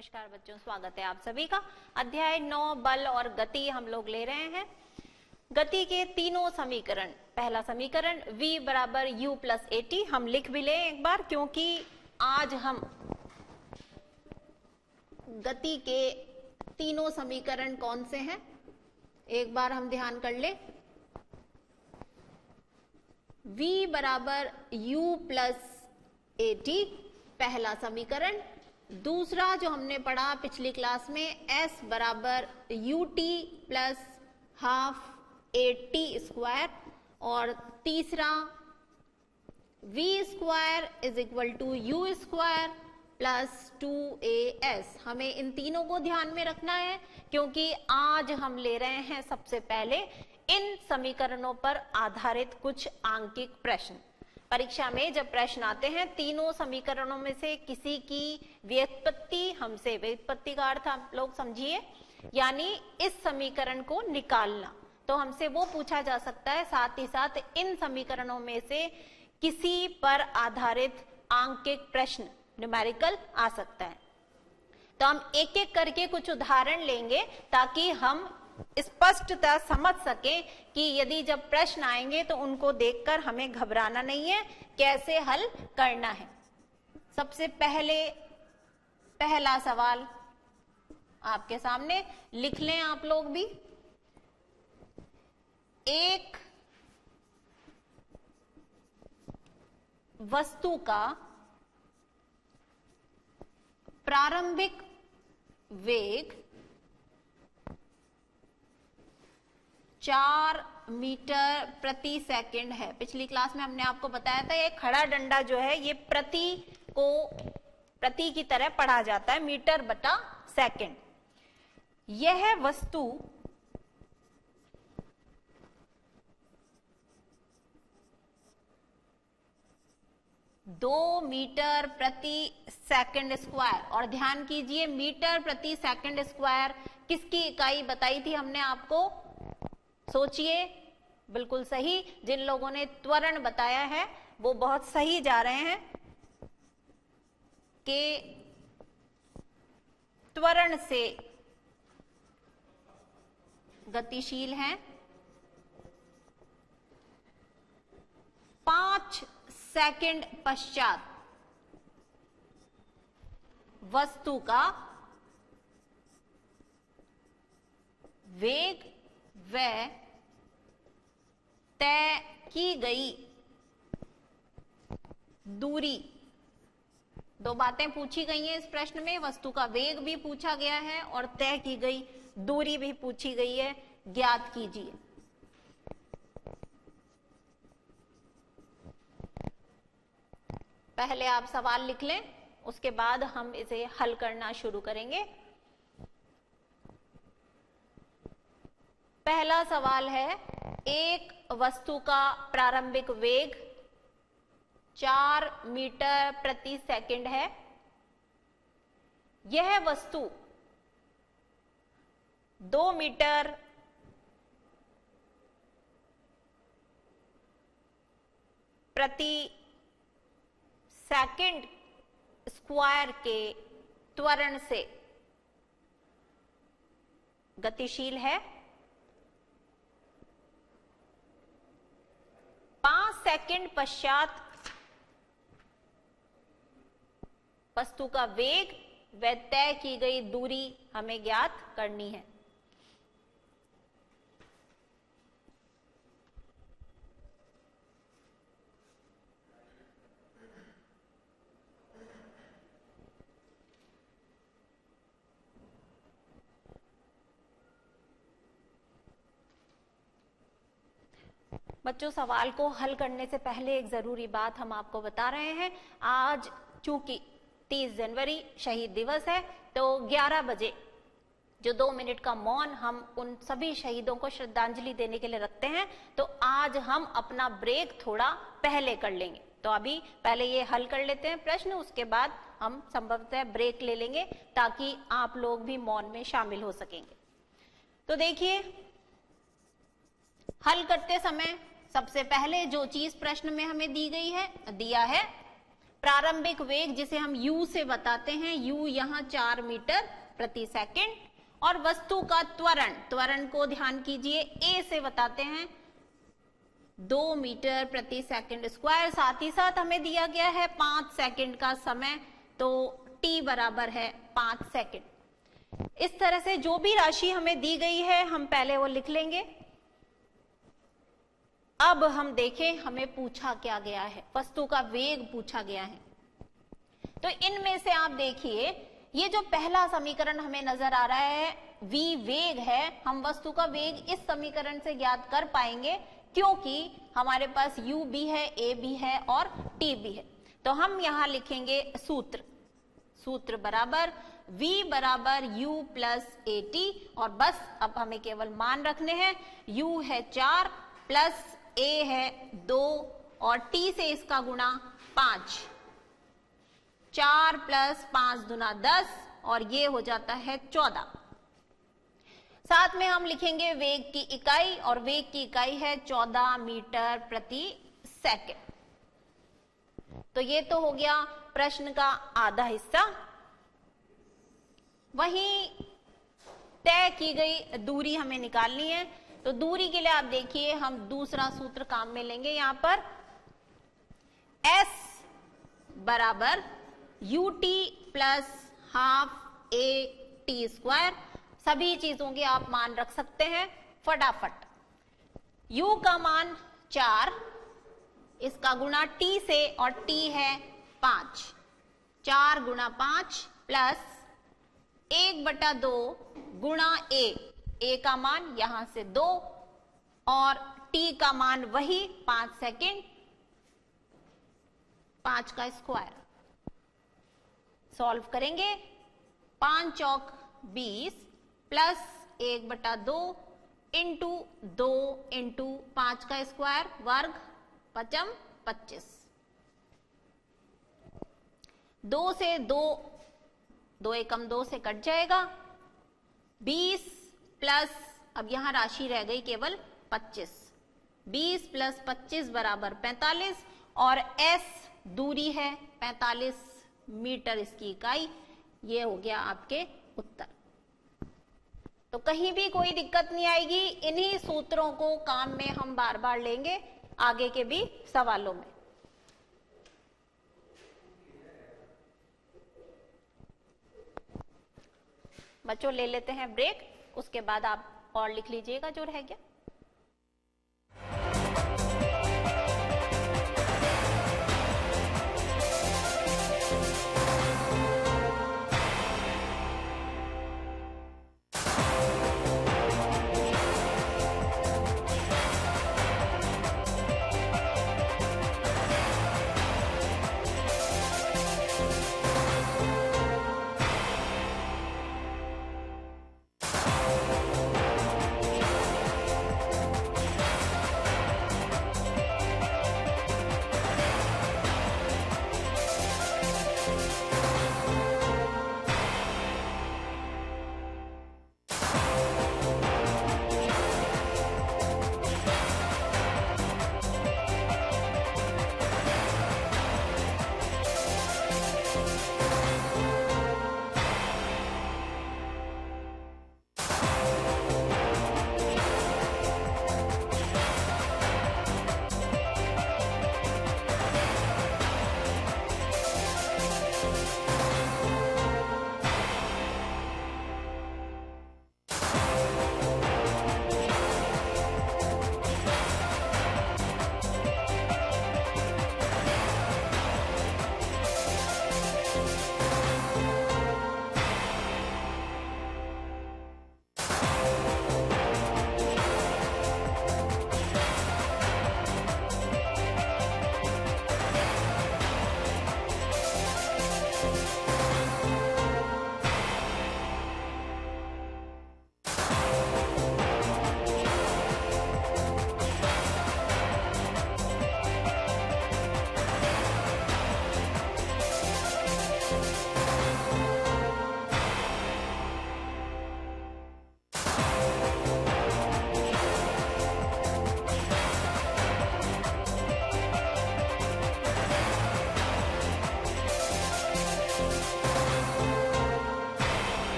नमस्कार बच्चों, स्वागत है आप सभी का। अध्याय 9 बल और गति हम लोग ले रहे हैं। गति के तीनों समीकरण। पहला समीकरण v बराबर u प्लस at हम लिख भी लें एक बार, क्योंकि आज हम गति के तीनों समीकरण कौन से हैं एक बार हम ध्यान कर ले। v बराबर u प्लस at पहला समीकरण। दूसरा जो हमने पढ़ा पिछली क्लास में s बराबर ut plus half at square, और तीसरा v square is equal to u square plus 2as। हमें इन तीनों को ध्यान में रखना है, क्योंकि आज हम ले रहे हैं सबसे पहले इन समीकरणों पर आधारित कुछ आंकिक प्रश्न। परीक्षा में जब प्रश्न आते हैं तीनों समीकरणों में से किसी की व्युत्पत्ति, हमसे व्युत्पत्ति का अर्थ आप लोग समझिए, यानी इस समीकरण को निकालना, तो हमसे वो पूछा जा सकता है। साथ ही साथ इन समीकरणों में से किसी पर आधारित आंकिक प्रश्न न्यूमेरिकल आ सकता है। तो हम एक एक करके कुछ उदाहरण लेंगे ताकि हम स्पष्टता समझ सकें कि यदि जब प्रश्न आएंगे तो उनको देखकर हमें घबराना नहीं है, कैसे हल करना है। सबसे पहला सवाल आपके सामने, लिख लें आप लोग भी। एक वस्तु का प्रारंभिक वेग 4 मीटर प्रति सेकंड है। पिछली क्लास में हमने आपको बताया था ये खड़ा डंडा जो है ये प्रति की तरह पढ़ा जाता है, मीटर बटा सेकंड। यह वस्तु दो मीटर प्रति सेकंड स्क्वायर, और ध्यान कीजिए मीटर प्रति सेकंड स्क्वायर किसकी इकाई बताई थी हमने आपको? सोचिए, बिल्कुल सही। जिन लोगों ने त्वरण बताया है वो बहुत सही जा रहे हैं कि त्वरण से गतिशील हैं। 5 सेकंड पश्चात वस्तु का वेग व तय की गई दूरी, दो बातें पूछी गई हैं इस प्रश्न में। वस्तु का वेग भी पूछा गया है और तय की गई दूरी भी पूछी गई है, ज्ञात कीजिए। पहले आप सवाल लिख लें, उसके बाद हम इसे हल करना शुरू करेंगे। पहला सवाल है, एक वस्तु का प्रारंभिक वेग 4 मीटर प्रति सेकंड है। यह वस्तु 2 मीटर प्रति सेकंड स्क्वायर के त्वरण से गतिशील है। 5 सेकंड पश्चात वस्तु का वेग व तय की गई दूरी हमें ज्ञात करनी है। बच्चों, सवाल को हल करने से पहले एक जरूरी बात हम आपको बता रहे हैं। आज चूंकि 30 जनवरी शहीद दिवस है, तो 11 बजे जो 2 मिनट का मौन हम उन सभी शहीदों को श्रद्धांजलि देने के लिए रखते हैं, तो आज हम अपना ब्रेक थोड़ा पहले कर लेंगे। तो अभी पहले ये हल कर लेते हैं प्रश्न, उसके बाद हम संभवतः ब्रेक ले लेंगे ताकि आप लोग भी मौन में शामिल हो सकेंगे। तो देखिए, हल करते समय सबसे पहले जो चीज प्रश्न में हमें दी गई है, दिया है प्रारंभिक वेग जिसे हम u से बताते हैं, u यहाँ 4 मीटर प्रति सेकंड, और वस्तु का त्वरण, त्वरण को ध्यान कीजिए a से बताते हैं 2 मीटर प्रति सेकंड स्क्वायर। साथ ही साथ हमें दिया गया है 5 सेकंड का समय, तो t बराबर है 5 सेकंड। इस तरह से जो भी राशि हमें दी गई है हम पहले वो लिख लेंगे। अब हम देखें हमें पूछा क्या गया है, वस्तु का वेग पूछा गया है। तो इनमें से आप देखिए, ये जो पहला समीकरण हमें नजर आ रहा है v वेग है, हम वस्तु का वेग इस समीकरण से ज्ञात कर पाएंगे क्योंकि हमारे पास u भी है, a भी है और t भी है। तो हम यहां लिखेंगे सूत्र, सूत्र बराबर v बराबर u प्लस at, और बस अब हमें केवल मान रखने हैं। u है 4 प्लस a है 2 और t से इसका गुणा 5, 4 प्लस 5 दुना 10 और ये हो जाता है 14। साथ में हम लिखेंगे वेग की इकाई, और वेग की इकाई है 14 मीटर प्रति सेकंड। तो ये तो हो गया प्रश्न का आधा हिस्सा। वहीं तय की गई दूरी हमें निकालनी है, तो दूरी के लिए आप देखिए हम दूसरा सूत्र काम में लेंगे। यहां पर s बराबर ut plus half a t square, सभी चीजों के आप मान रख सकते हैं फटाफट। u का मान 4, इसका गुणा t से, और t है 5, 4 गुणा 5 प्लस 1/2 गुणा a का मान यहां से 2 और t का मान वही 5 सेकेंड, 5 का स्क्वायर। सॉल्व करेंगे, 5 चौक 20 प्लस 1/2 इंटू 2 इंटू 5 का स्क्वायर वर्ग, 5 25, 2 से 2 एकम 2 से कट जाएगा, 20 प्लस, अब यहां राशि रह गई केवल 25, 20 प्लस 25 बराबर 45, और s दूरी है 45 मीटर इसकी इकाई। ये हो गया आपके उत्तर। तो कहीं भी कोई दिक्कत नहीं आएगी, इन्हीं सूत्रों को काम में हम बार बार लेंगे आगे के भी सवालों में। बच्चों ले लेते हैं ब्रेक, उसके बाद आप और लिख लीजिएगा जो रह गया।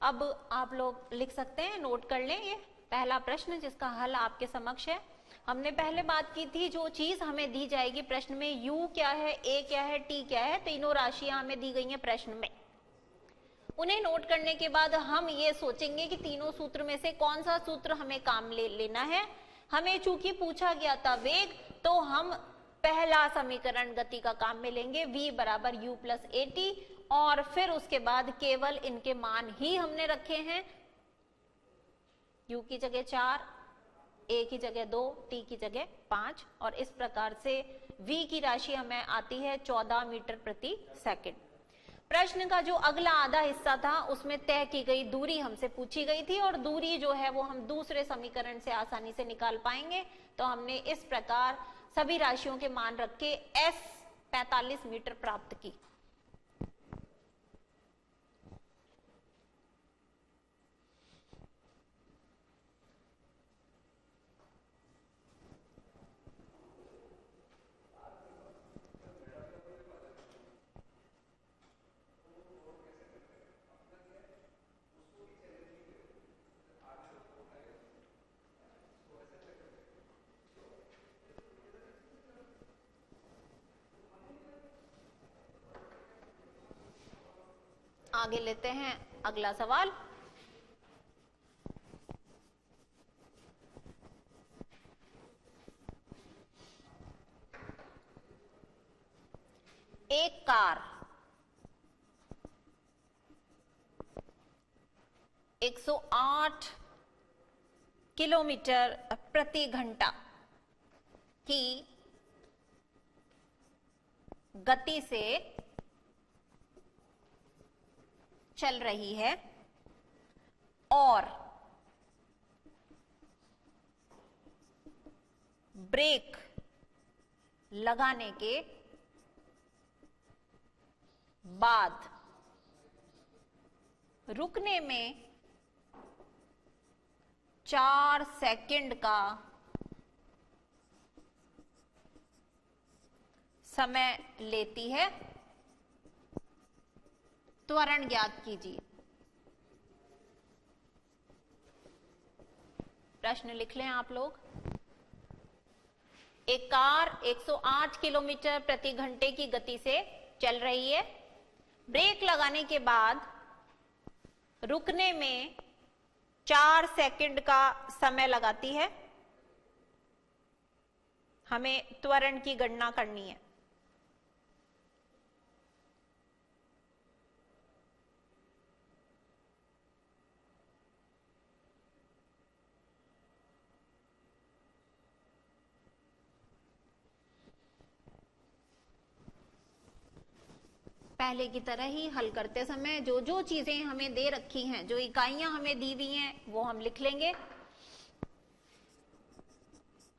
अब आप लोग लिख सकते हैं, नोट कर लें। ये पहला प्रश्न जिसका हल आपके समक्ष है। हमने पहले बात की थी, जो चीज हमें दी जाएगी प्रश्न में, u क्या है, a क्या है, t क्या है, तीनों राशियां हमें दी गई हैं प्रश्न में। उन्हें नोट करने के बाद हम ये सोचेंगे कि तीनों सूत्र में से कौन सा सूत्र हमें काम लेना है। हमें चूंकि पूछा गया था वेग, तो हम पहला समीकरण गति का काम में लेंगे, v बराबर u प्लस ए टी, और फिर उसके बाद केवल इनके मान ही हमने रखे हैं, u की जगह 4, a की जगह 2, t की जगह 5, और इस प्रकार से v की राशि हमें आती है 14 मीटर प्रति सेकंड। प्रश्न का जो अगला आधा हिस्सा था उसमें तय की गई दूरी हमसे पूछी गई थी, और दूरी जो है वो हम दूसरे समीकरण से आसानी से निकाल पाएंगे। तो हमने इस प्रकार सभी राशियों के मान रख के s 45 मीटर प्राप्त की। आगे लेते हैं अगला सवाल। एक कार 108 किलोमीटर प्रति घंटा की गति से चल रही है और ब्रेक लगाने के बाद रुकने में 4 सेकंड का समय लेती है, त्वरण ज्ञात कीजिए। प्रश्न लिख लें आप लोग। एक कार 108 किलोमीटर प्रति घंटे की गति से चल रही है, ब्रेक लगाने के बाद रुकने में 4 सेकंड का समय लगाती है। हमें त्वरण की गणना करनी है। पहले की तरह ही हल करते समय जो जो चीजें हमें दे रखी हैं, जो इकाइयां हमें दी हुई हैं, वो हम लिख लेंगे।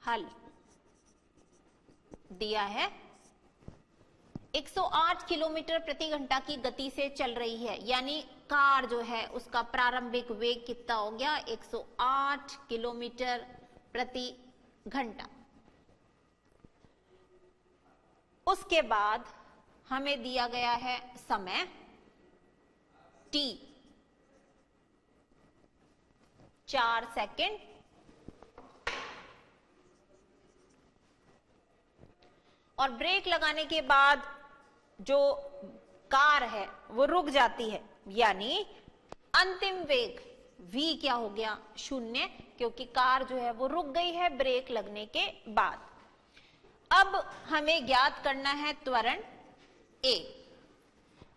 हल दिया है 108 किलोमीटर प्रति घंटा की गति से चल रही है, यानी कार जो है उसका प्रारंभिक वेग कितना हो गया, 108 किलोमीटर प्रति घंटा। उसके बाद हमें दिया गया है समय t 4 सेकंड, और ब्रेक लगाने के बाद जो कार है वो रुक जाती है, यानी अंतिम वेग v क्या हो गया, 0, क्योंकि कार जो है वो रुक गई है ब्रेक लगने के बाद। अब हमें ज्ञात करना है त्वरण a।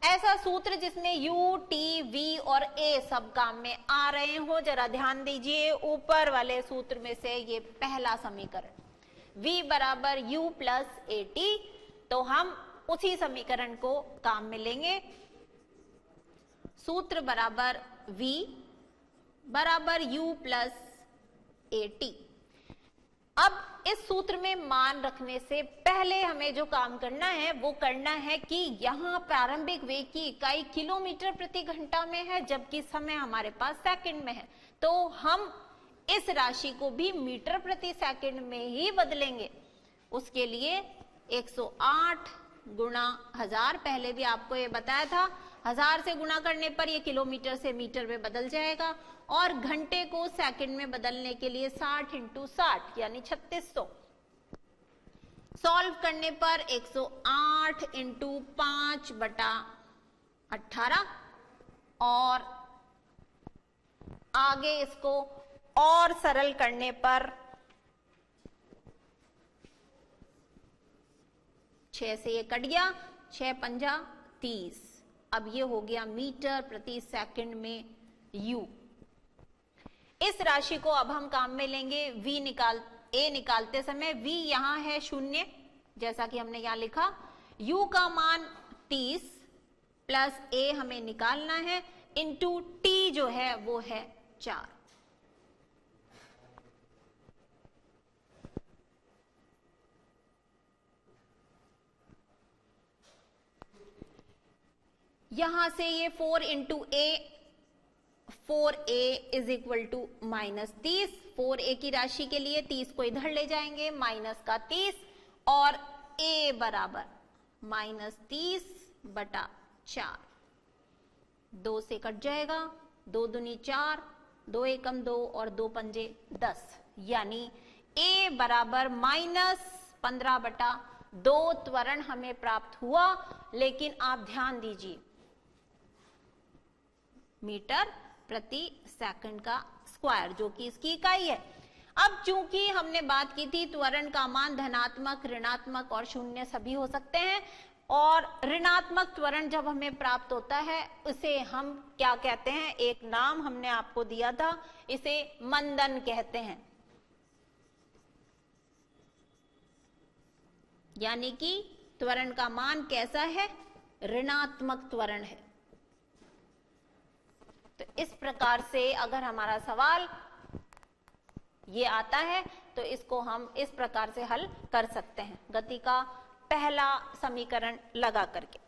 ऐसा सूत्र जिसमें u, t, v और a सब काम में आ रहे हो, जरा ध्यान दीजिए। ऊपर वाले सूत्र में से ये पहला समीकरण v बराबर u प्लस ए टी, तो हम उसी समीकरण को काम में लेंगे। सूत्र बराबर v बराबर u प्लस ए टी। अब इस सूत्र में मान रखने से पहले हमें जो काम करना है वो करना है कि यहां प्रारंभिक वेग की इकाई किलोमीटर प्रति घंटा में है, जबकि समय हमारे पास सेकंड में है, तो हम इस राशि को भी मीटर प्रति सेकंड में ही बदलेंगे। उसके लिए 108 गुणा 1000, पहले भी आपको ये बताया था, 1000 से गुणा करने पर ये किलोमीटर से मीटर में बदल जाएगा, और घंटे को सेकंड में बदलने के लिए 60 × 60 यानी 3600। सॉल्व करने पर 108 × 5/18, और आगे इसको और सरल करने पर 6 से ये कट गया, 6 × 5 = 30। अब ये हो गया मीटर प्रति सेकंड में U। इस राशि को अब हम काम में लेंगे A निकालते समय। V यहां है 0, जैसा कि हमने यहां लिखा। U का मान 30 प्लस A हमें निकालना है, इंटू T जो है वो है 4। यहां से ये 4 × A, 4A = -30। 4A की राशि के लिए 30 को इधर ले जाएंगे, माइनस का 30, और A बराबर -30/4। 2 से कट जाएगा, 2 दूनी 4, 2 एकम 2 और 2 पंजे 10, यानी A बराबर -15/2 त्वरण हमें प्राप्त हुआ। लेकिन आप ध्यान दीजिए, मीटर प्रति सेकंड का स्क्वायर जो कि इसकी इकाई है। अब चूंकि हमने बात की थी त्वरण का मान धनात्मक, ऋणात्मक और शून्य सभी हो सकते हैं, और ऋणात्मक त्वरण जब हमें प्राप्त होता है उसे हम क्या कहते हैं, एक नाम हमने आपको दिया था, इसे मंदन कहते हैं। यानी कि त्वरण का मान कैसा है, ऋणात्मक त्वरण है। तो इस प्रकार से अगर हमारा सवाल ये आता है तो इसको हम इस प्रकार से हल कर सकते हैं, गति का पहला समीकरण लगा करके।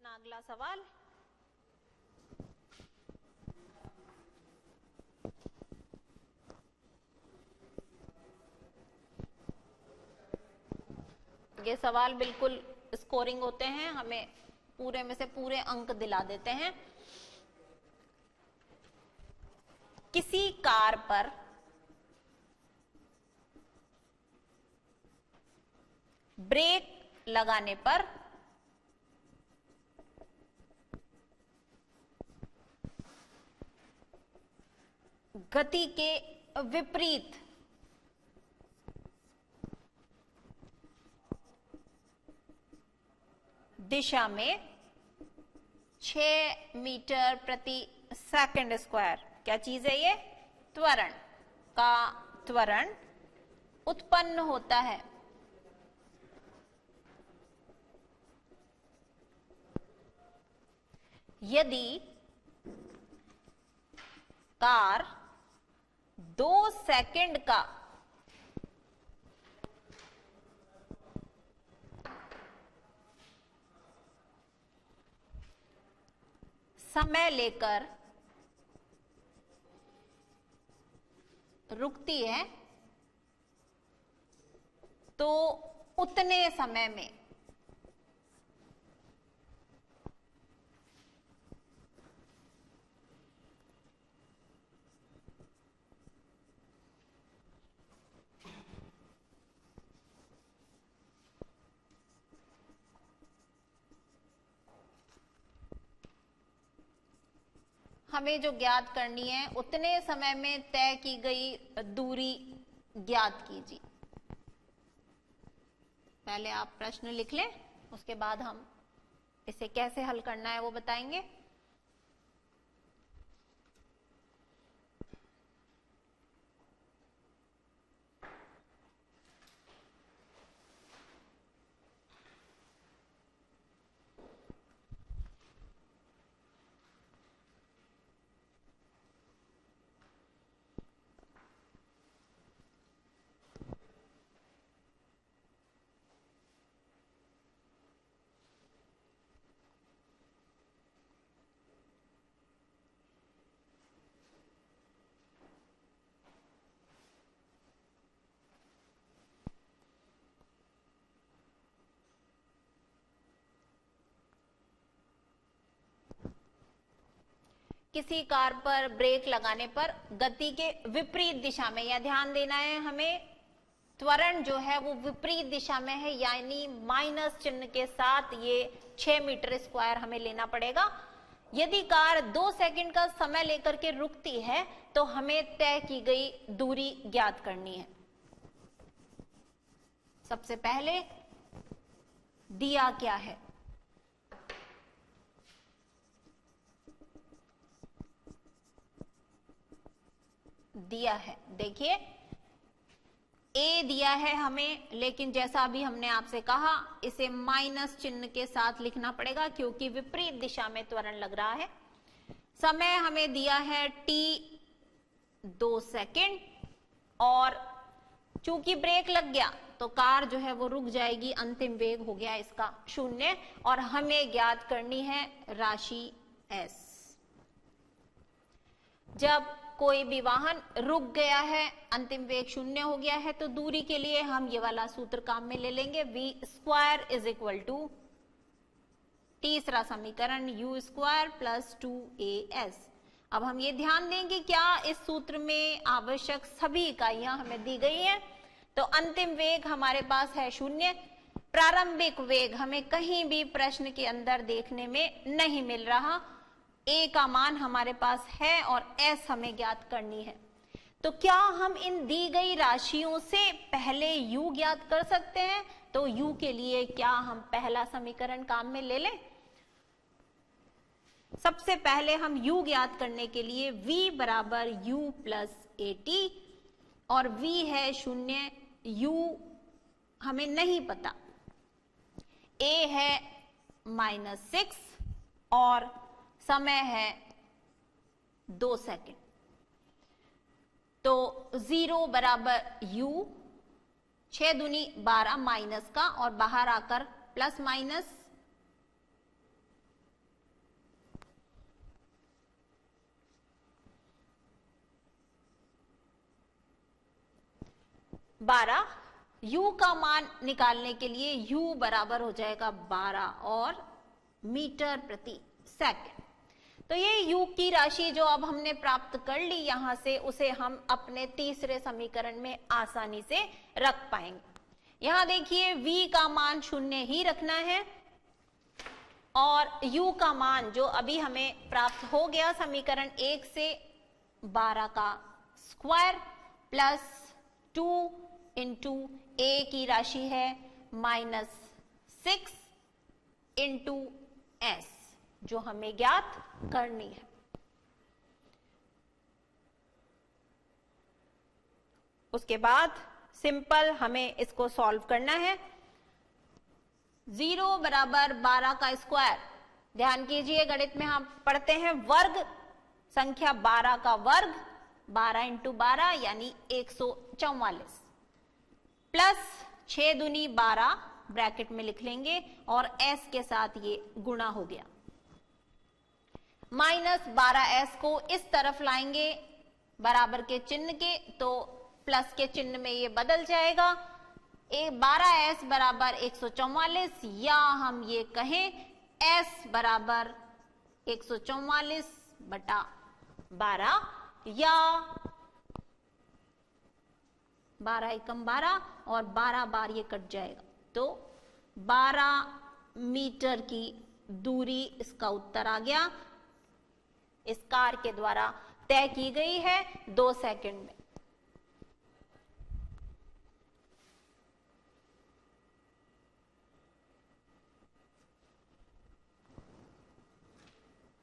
अगला सवाल, ये सवाल बिल्कुल स्कोरिंग होते हैं, हमें पूरे में से पूरे अंक दिला देते हैं। किसी कार पर ब्रेक लगाने पर गति के विपरीत दिशा में 6 मीटर प्रति सेकंड स्क्वायर, क्या चीज है ये, त्वरण का त्वरण उत्पन्न होता है। यदि कार 2 सेकंड का समय लेकर रुकती है तो उतने समय में हमें जो ज्ञात करनी है, उतने समय में तय की गई दूरी ज्ञात कीजिए। पहले आप प्रश्न लिख लें, उसके बाद हम इसे कैसे हल करना है वो बताएंगे। किसी कार पर ब्रेक लगाने पर गति के विपरीत दिशा में, यह ध्यान देना है हमें, त्वरण जो है वो विपरीत दिशा में है, यानी माइनस चिन्ह के साथ ये 6 मीटर स्क्वायर हमें लेना पड़ेगा। यदि कार 2 सेकंड का समय लेकर के रुकती है तो हमें तय की गई दूरी ज्ञात करनी है। सबसे पहले दिया क्या है, दिया है, देखिए ए दिया है हमें, लेकिन जैसा अभी हमने आपसे कहा इसे माइनस चिन्ह के साथ लिखना पड़ेगा क्योंकि विपरीत दिशा में त्वरण लग रहा है। समय हमें दिया है t 2 सेकंड, और चूंकि ब्रेक लग गया तो कार जो है वो रुक जाएगी, अंतिम वेग हो गया इसका 0, और हमें ज्ञात करनी है राशि s। जब कोई भी वाहन रुक गया है, अंतिम वेग 0 हो गया है, तो दूरी के लिए हम ये वाला सूत्र काम में ले लेंगे, v² इज इक्वल टू तीसरा समीकरण u² प्लस 2as। अब हम ये ध्यान देंगे क्या इस सूत्र में आवश्यक सभी इकाइयां हमें दी गई हैं। तो अंतिम वेग हमारे पास है 0, प्रारंभिक वेग हमें कहीं भी प्रश्न के अंदर देखने में नहीं मिल रहा, a का मान हमारे पास है और s हमें ज्ञात करनी है। तो क्या हम इन दी गई राशियों से पहले u ज्ञात कर सकते हैं? तो u के लिए क्या हम पहला समीकरण काम में ले लें? सबसे पहले हम u ज्ञात करने के लिए v बराबर u प्लस at, और v है 0, u हमें नहीं पता, a है -6 और समय है 2 सेकंड। तो 0 बराबर u, 6 दूनी 12 माइनस का, और बाहर आकर प्लस माइनस 12। u का मान निकालने के लिए u बराबर हो जाएगा 12 और मीटर प्रति सेकंड। तो ये u की राशि जो अब हमने प्राप्त कर ली यहां से, उसे हम अपने तीसरे समीकरण में आसानी से रख पाएंगे। यहां देखिए v का मान 0 ही रखना है, और u का मान जो अभी हमें प्राप्त हो गया समीकरण 1 से 12 का स्क्वायर प्लस 2 इंटू a की राशि है -6 इंटू s, जो हमें ज्ञात करनी है। उसके बाद सिंपल हमें इसको सॉल्व करना है। 0 बराबर 12 का स्क्वायर, ध्यान कीजिए गणित में हम पढ़ते हैं वर्ग, संख्या 12 का वर्ग, 12 इंटू 12 यानी 144, प्लस 6 दूनी 12 ब्रैकेट में लिख लेंगे, और s के साथ ये गुणा हो गया। -12s को इस तरफ लाएंगे बराबर के चिन्ह के, तो प्लस के चिन्ह में ये बदल जाएगा, 12s बराबर 144, या हम ये कहें s बराबर 144 बटा 12, या 12 एकम 12 और 12 बार ये कट जाएगा, तो 12 मीटर की दूरी इसका उत्तर आ गया। इस कार के द्वारा तय की गई है 2 सेकंड में।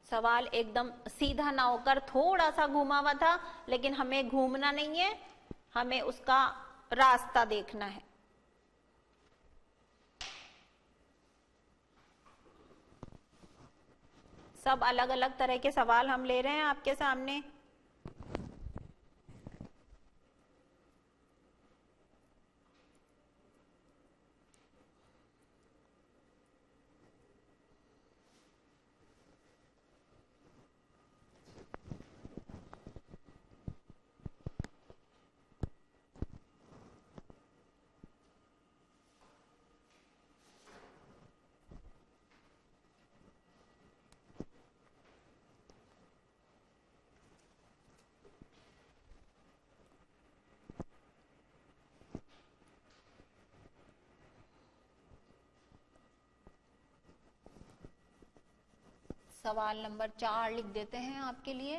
सवाल एकदम सीधा ना होकर थोड़ा सा घुमा हुआ था, लेकिन हमें घूमना नहीं है, हमें उसका रास्ता देखना है। सब अलग अलग तरह के सवाल हम ले रहे हैं आपके सामने। सवाल नंबर 4 लिख देते हैं आपके लिए।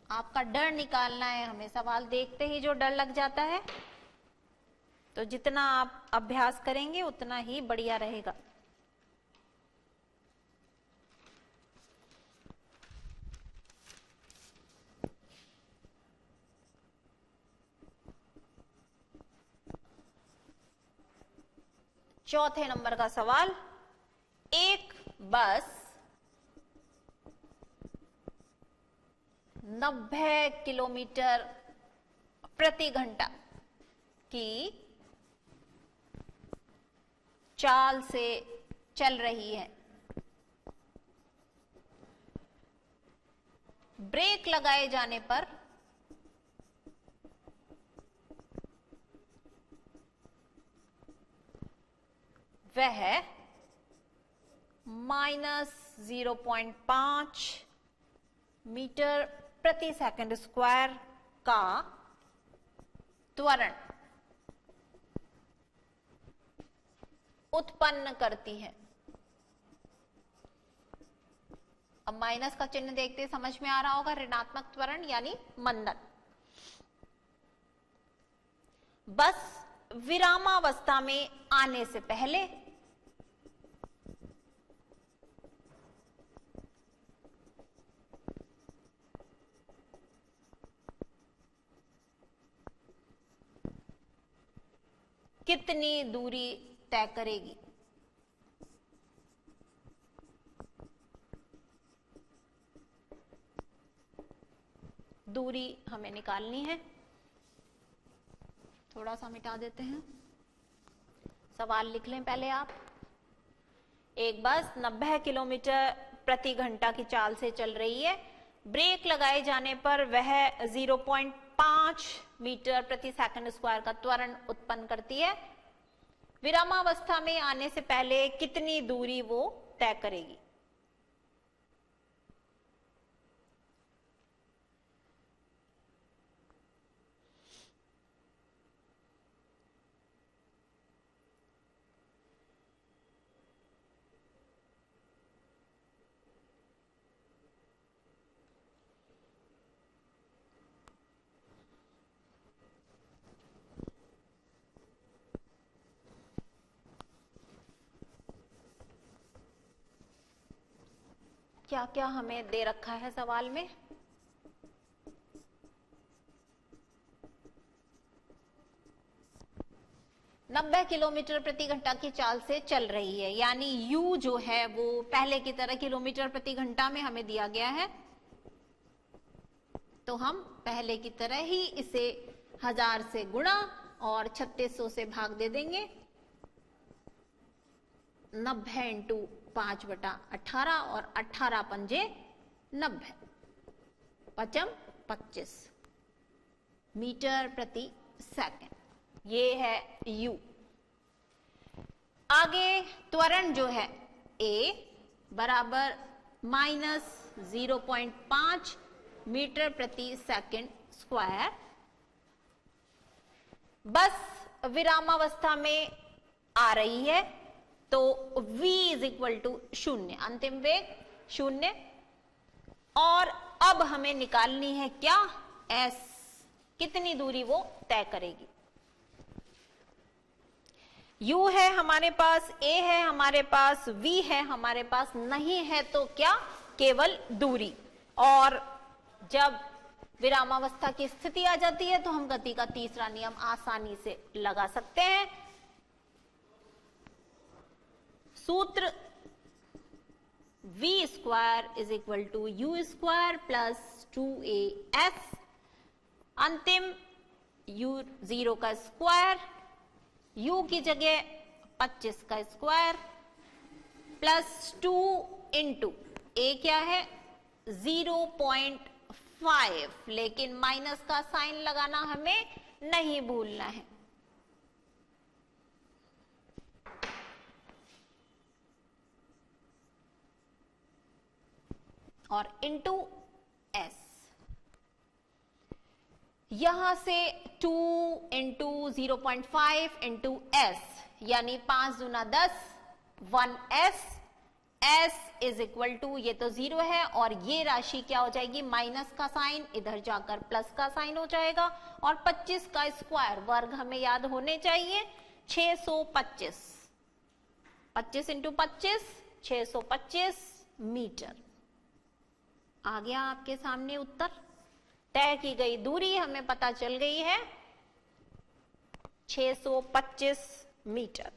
आपका डर निकालना है, हमें सवाल देखते ही जो डर लग जाता है, तो जितना आप अभ्यास करेंगे उतना ही बढ़िया रहेगा। चौथे नंबर का सवाल, एक बस 90 किलोमीटर प्रति घंटा की चाल से चल रही है। ब्रेक लगाए जाने पर वह -0.5 मीटर प्रति सेकंड स्क्वायर का त्वरण उत्पन्न करती है। अब माइनस का चिन्ह देखते समझ में आ रहा होगा, ऋणात्मक त्वरण यानी मंदन। बस विरामावस्था में आने से पहले कितनी दूरी तय करेगी? दूरी हमें निकालनी है। थोड़ा सा मिटा देते हैं, सवाल लिख लें पहले आप। एक बस 90 किलोमीटर प्रति घंटा की चाल से चल रही है। ब्रेक लगाए जाने पर वह 0.5 मीटर प्रति सेकंड स्क्वायर का त्वरण उत्पन्न करती है। विरामावस्था में आने से पहले कितनी दूरी वो तय करेगी? क्या क्या हमें दे रखा है सवाल में? नब्बे किलोमीटर प्रति घंटा की चाल से चल रही है, यानी u जो है वो पहले की तरह किलोमीटर प्रति घंटा में हमें दिया गया है, तो हम पहले की तरह ही इसे 1000 से गुणा और 3600 से भाग दे देंगे। 90 × 5/18 और 18 पंजे 90, पचम 25 मीटर प्रति सेकंड, ये है u। आगे त्वरण जो है a बराबर -0.5 मीटर प्रति सेकंड स्क्वायर। बस विरामावस्था में आ रही है तो v इज इक्वल टू 0, अंतिम वेग 0। और अब हमें निकालनी है क्या, s, कितनी दूरी वो तय करेगी। u है हमारे पास, a है हमारे पास, v है हमारे पास, नहीं है तो क्या, केवल दूरी। और जब विरामावस्था की स्थिति आ जाती है तो हम गति का तीसरा नियम आसानी से लगा सकते हैं। सूत्र v square is equal to u square plus 2as, अंतिम u0 का स्क्वायर, u की जगह 25 का स्क्वायर प्लस 2 इंटू a क्या है 0.5, लेकिन माइनस का साइन लगाना हमें नहीं भूलना है। और इंटू s, यहां से 2 इंटू 0.5 इंटू s, यानी 5 दूना 10, 1s, s is equal to, ये तो 0 है और ये राशि क्या हो जाएगी, माइनस का साइन इधर जाकर प्लस का साइन हो जाएगा। और 25 का स्क्वायर, वर्ग हमें याद होने चाहिए, 625, 25 इंटू 25 625 मीटर। आ गया आपके सामने उत्तर। तय की गई दूरी हमें पता चल गई है 625 मीटर।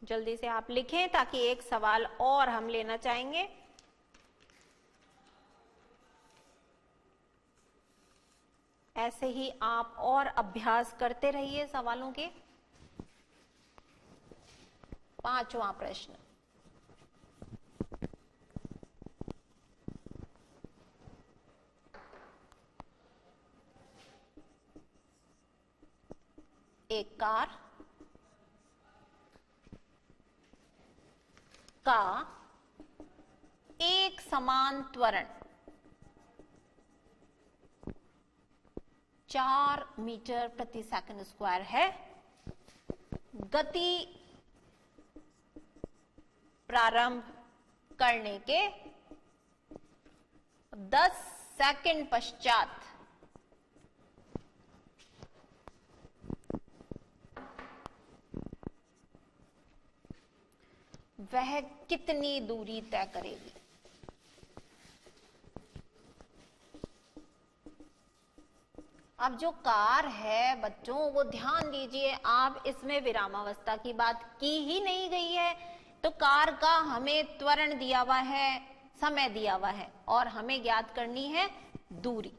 जल्दी से आप लिखें ताकि एक सवाल और हम लेना चाहेंगे। ऐसे ही आप और अभ्यास करते रहिए सवालों के। 5वां प्रश्न, एक कार का एक समान त्वरण 4 मीटर प्रति सेकंड स्क्वायर है। गति प्रारंभ करने के 10 सेकंड पश्चात वह कितनी दूरी तय करेगी। अब जो कार है बच्चों, वो ध्यान दीजिए, आप इसमें विरामावस्था की बात की ही नहीं गई है। तो कार का हमें त्वरण दिया हुआ है, समय दिया हुआ है और हमें ज्ञात करनी है दूरी।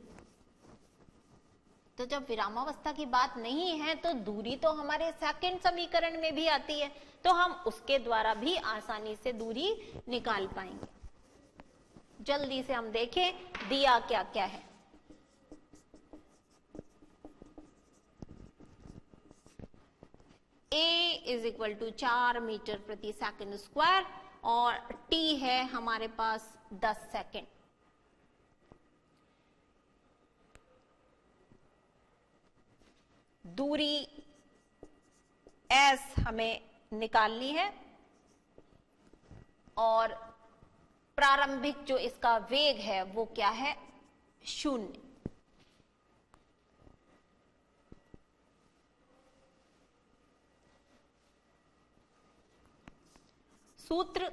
तो जब विरामावस्था की बात नहीं है तो दूरी तो हमारे सेकंड समीकरण में भी आती है, तो हम उसके द्वारा भी आसानी से दूरी निकाल पाएंगे। जल्दी से हम देखें दिया क्या क्या है। a is equal to 4 metre प्रति सेकंड स्क्वायर और t है हमारे पास 10 सेकंड। दूरी s हमें निकालनी है और प्रारंभिक जो इसका वेग है वो क्या है, 0। सूत्र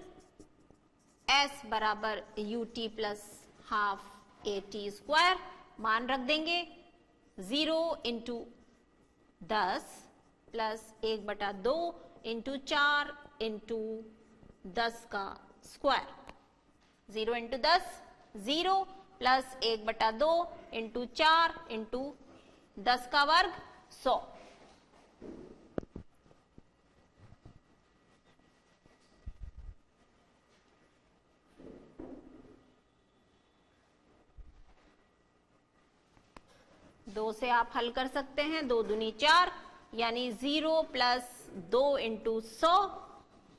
s बराबर ut plus half at square, मान रख देंगे 0 इंटू 10 प्लस 1/2 इंटू 4 इंटू 10 का square. 0 into 10 0 plus 1/2 into 4 into 10 का वर्ग 100। दो से आप हल कर सकते हैं, 2 दूनी 4 यानी 0 प्लस 2 इंटू 100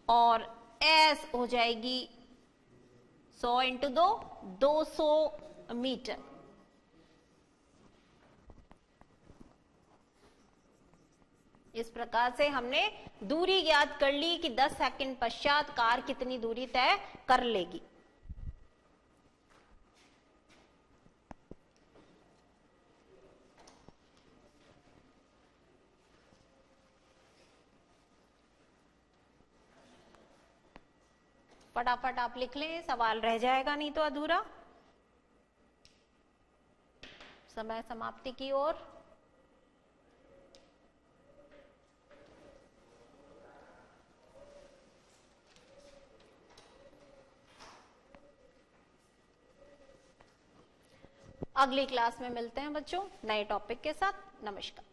और एस हो जाएगी 100 इंटू 2 200 मीटर। इस प्रकार से हमने दूरी ज्ञात कर ली कि 10 सेकंड पश्चात कार कितनी दूरी तय कर लेगी। फटाफट आप लिख लें, सवाल रह जाएगा नहीं तो अधूरा। समय समाप्ति की ओर। अगली क्लास में मिलते हैं बच्चों नए टॉपिक के साथ। नमस्कार।